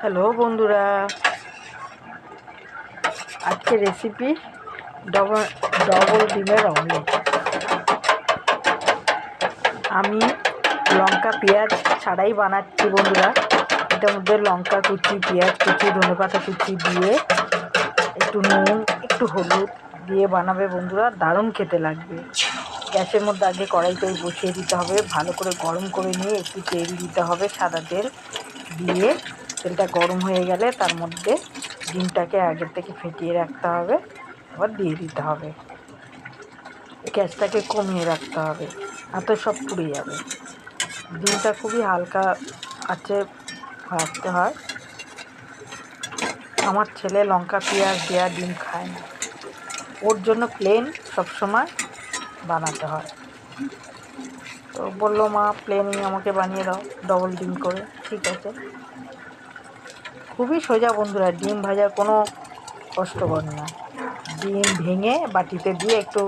Hello বন্ধুরা, আজকে recipe double double ডিমের অমলেট। আমি লঙ্কা পেঁয়াজ ছাড়াই বানাচ্ছি বন্ধুরা। এটার মধ্যে লঙ্কা কুচি, পেঁয়াজ কুচি, ধনেপাতা কুচি দিয়ে একটু নুন, একটু হলুদ দিয়ে বানাবে বন্ধুরা, দারুণ খেতে লাগবে। গ্যাসের মধ্যে আগে কড়াইটাই বসিয়ে দিতে হবে, ভালো করে গরম করে নিয়ে একটু তেল দিতে হবে, সাদা তেল দিয়ে তেলটা গরম হয়ে গেলে তার মধ্যে ডিমটাকে আগের থেকে ফেটিয়ে রাখতে হবে, আবার দিয়ে দিতে হবে। গ্যাসটাকে কমিয়ে রাখতে হবে, তো সব পুড়ে যাবে। ডিমটা খুবই হালকা আঁচে ভাজতে হয়। আমার ছেলে লঙ্কা পেঁয়াজ দেওয়া ডিম খায় না, ওর জন্য প্লেন সবসময় বানাতে হয়। তো বললো, মা প্লেনই আমাকে বানিয়ে দাও ডবল ডিম করে। ঠিক আছে, খুবই সোজা বন্ধুরা, ডিম ভাজা কোনো কষ্টকর না। ডিম ভেঙে বাটিতে দিয়ে একটু